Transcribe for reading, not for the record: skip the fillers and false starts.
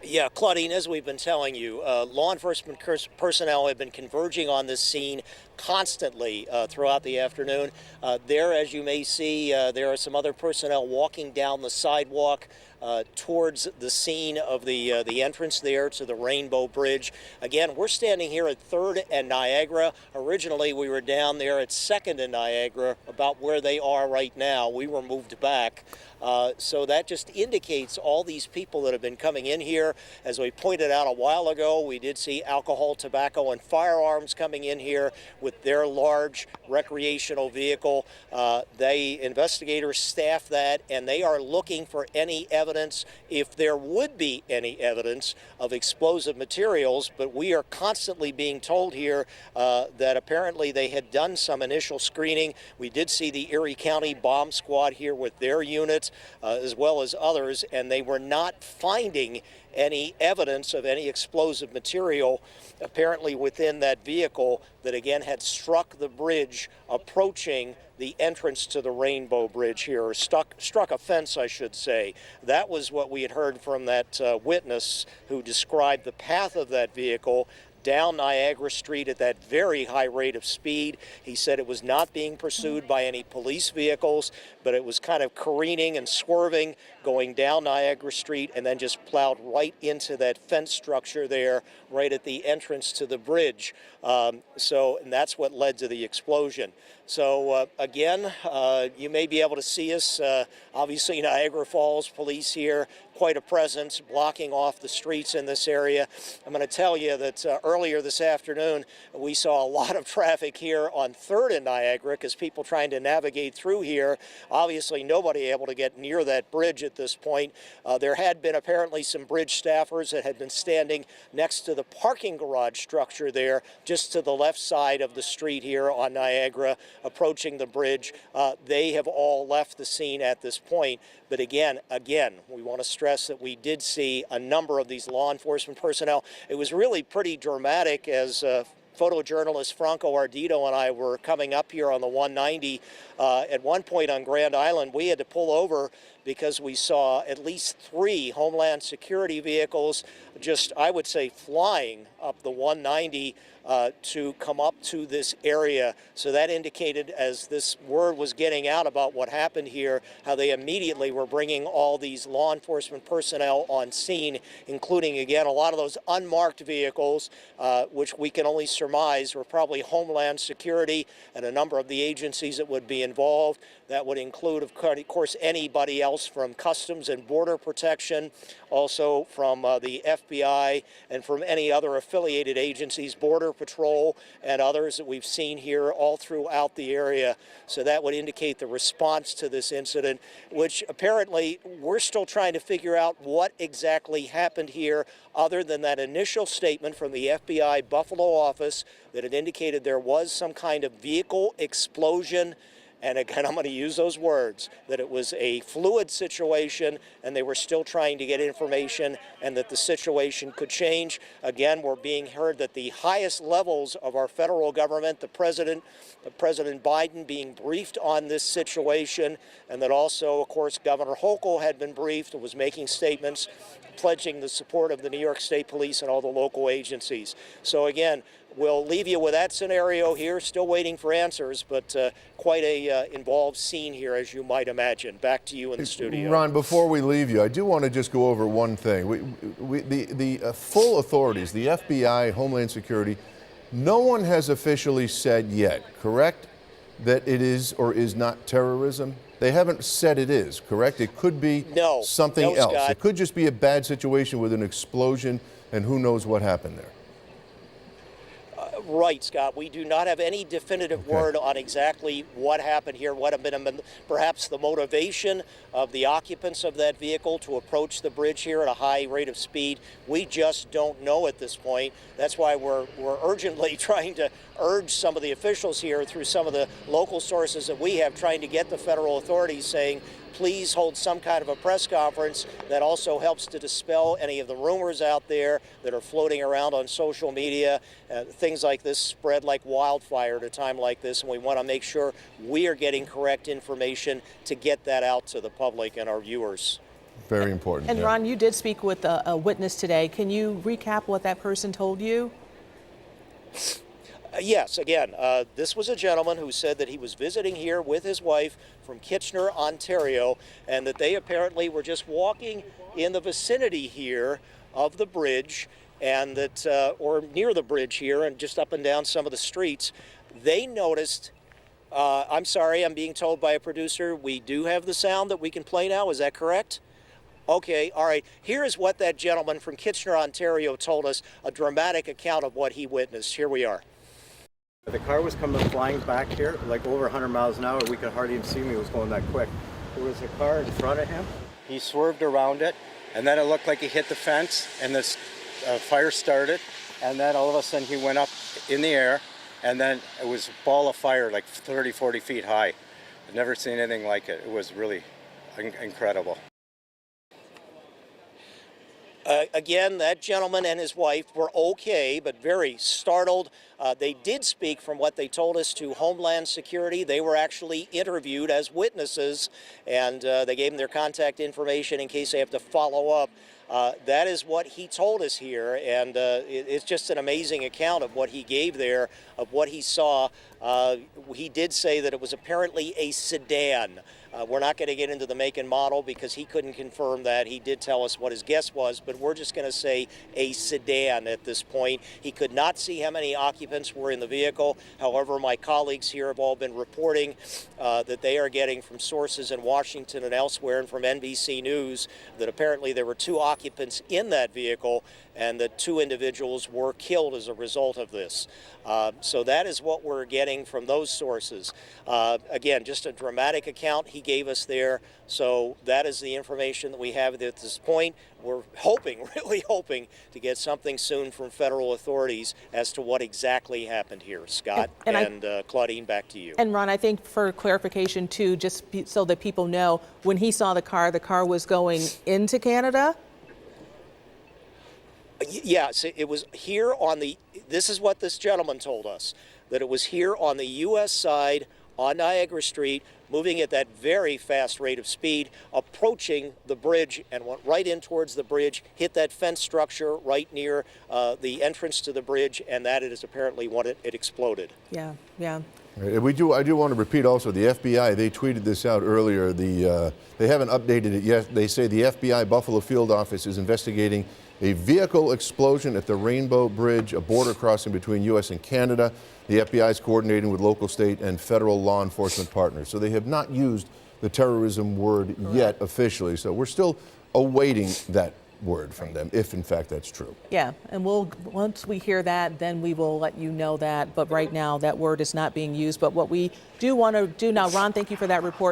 Yeah, Claudine, as we've been telling you, law enforcement personnel have been converging on this scene constantly throughout the afternoon. There, as you may see, there are some other personnel walking down the sidewalk towards the scene of the entrance there to the Rainbow Bridge. Again, we're standing here at 3rd and Niagara. Originally, we were down there at 2nd and Niagara, about where they are right now. We were moved back. So that just indicates all these people that have been coming in here. As we pointed out a while ago, we did see alcohol, tobacco, and firearms coming in here with their large recreational vehicle. Investigators staff that, and they are looking for any evidence, if there would be any evidence of explosive materials. But we are constantly being told here that apparently they had done some initial screening. We did see the Erie County Bomb Squad here with their units, as well as others, and they were not finding any evidence of any explosive material apparently within that vehicle that again had struck the bridge approaching the entrance to the Rainbow Bridge here, or struck a fence, I should say. That was what we had heard from that witness who described the path of that vehicle down Niagara Street at that very high rate of speed. He said it was not being pursued by any police vehicles, but it was kind of careening and swerving going down Niagara Street and then just plowed right into that fence structure there right at the entrance to the bridge. And that's what led to the explosion. So again, you may be able to see us. Obviously, Niagara Falls police here, quite a presence, blocking off the streets in this area. I'm going to tell you that earlier this afternoon, we saw a lot of traffic here on 3rd and Niagara because people trying to navigate through here. Obviously, nobody able to get near that bridge at this point. There had been apparently some bridge staffers that had been standing next to the parking garage structure there, just to the left side of the street here on Niagara, approaching the bridge. They have all left the scene at this point. But again, we want to stress that we did see a number of these law enforcement personnel. It was really pretty dramatic as photojournalist Franco Ardito and I were coming up here on the 190. At one point on Grand Island, we had to pull over because we saw at least 3 Homeland Security vehicles just, I would say, flying up the 190 to come up to this area. So that indicated, as this word was getting out about what happened here, how they immediately were bringing all these law enforcement personnel on scene, including, again, a lot of those unmarked vehicles, which we can only surmise were probably Homeland Security and a number of the agencies that would be involved. That would include, of course, anybody else from Customs and Border Protection, also from the FBI and from any other affiliated agencies, Border Patrol and others that we've seen here all throughout the area. So that would indicate the response to this incident, which apparently we're still trying to figure out what exactly happened here, other than that initial statement from the FBI Buffalo office that had indicated there was some kind of vehicle explosion. And again, I'm going to use those words, that it was a fluid situation and they were still trying to get information and that the situation could change. Again, we're being heard that the highest levels of our federal government, President Biden being briefed on this situation, and that also, of course, Governor Hochul had been briefed and was making statements pledging the support of the New York State Police and all the local agencies. So again, we'll leave you with that scenario here, still waiting for answers, but quite a involved scene here, as you might imagine. Back to you in the studio. Ron, before we leave you, I do want to just go over one thing. The full authorities, the FBI, Homeland Security, no one has officially said yet, correct, that it is or is not terrorism? They haven't said it is, correct? It could be something else. Scott. It could just be a bad situation with an explosion, and who knows what happened there. Right, Scott. We do not have any definitive word on exactly what happened here, what have been perhaps the motivation of the occupants of that vehicle to approach the bridge here at a high rate of speed. We just don't know at this point. That's why we're urgently trying to urge some of the officials here through some of the local sources that we have, trying to get the federal authorities saying, please hold some kind of a press conference that also helps to dispel any of the rumors out there that are floating around on social media. Things like this spread like wildfire at a time like this, and we want to make sure we are getting correct information to get that out to the public and our viewers. Very important. And yeah. Ron, you did speak with a witness today. Can you recap what that person told you? Yes, again, this was a gentleman who said that he was visiting here with his wife from Kitchener, Ontario, and that they apparently were just walking in the vicinity here of the bridge, and that, or near the bridge here, and just up and down some of the streets. They noticed, I'm sorry, I'm being told by a producer, we do have the sound that we can play now, is that correct? Okay, all right. Here is what that gentleman from Kitchener, Ontario told us, a dramatic account of what he witnessed. Here we are. The car was coming flying back here, like over 100 miles an hour. We could hardly even see me. It was going that quick. There was a car in front of him. He swerved around it, and then it looked like he hit the fence, and this fire started. And then all of a sudden he went up in the air, and then it was a ball of fire like 30, 40 feet high. I've never seen anything like it. It was really incredible. Again, that gentleman and his wife were okay, but very startled. They did speak, from what they told us, to Homeland Security. They were actually interviewed as witnesses, and they gave them their contact information in case they have to follow up. That is what he told us here, and it's just an amazing account of what he gave there, of what he saw. He did say that it was apparently a sedan. We're not going to get into the make and model because he couldn't confirm that. He did tell us what his guess was, but we're just going to say a sedan at this point. He could not see how many occupants were in the vehicle. However, my colleagues here have all been reporting that they are getting from sources in Washington and elsewhere, and from NBC News, that apparently there were 2 occupants in that vehicle and that 2 individuals were killed as a result of this. So that is what we're getting from those sources. Again, just a dramatic account he gave us there. So that is the information that we have at this point. We're hoping, really hoping, to get something soon from federal authorities as to what exactly happened here. Scott and Claudine, back to you. And Ron, I think for clarification too, just so that people know, when he saw the car was going into Canada? Yes, it was here on the, this is what this gentleman told us, that it was here on the U.S. side on Niagara Street, moving at that very fast rate of speed, approaching the bridge, and went right in towards the bridge, hit that fence structure right near the entrance to the bridge, and that is apparently when it exploded. Yeah, yeah. I do want to repeat also, the FBI, they tweeted this out earlier. They haven't updated it yet. They say the FBI Buffalo field office is investigating a vehicle explosion at the Rainbow Bridge, a border crossing between U.S. and Canada. The FBI is coordinating with local, state, and federal law enforcement partners. So they have not used the terrorism word yet officially. So we're still awaiting that word from them, if in fact that's true. Yeah, and once we hear that, then we will let you know that. But right now, that word is not being used. But what we do want to do now, Ron, thank you for that report.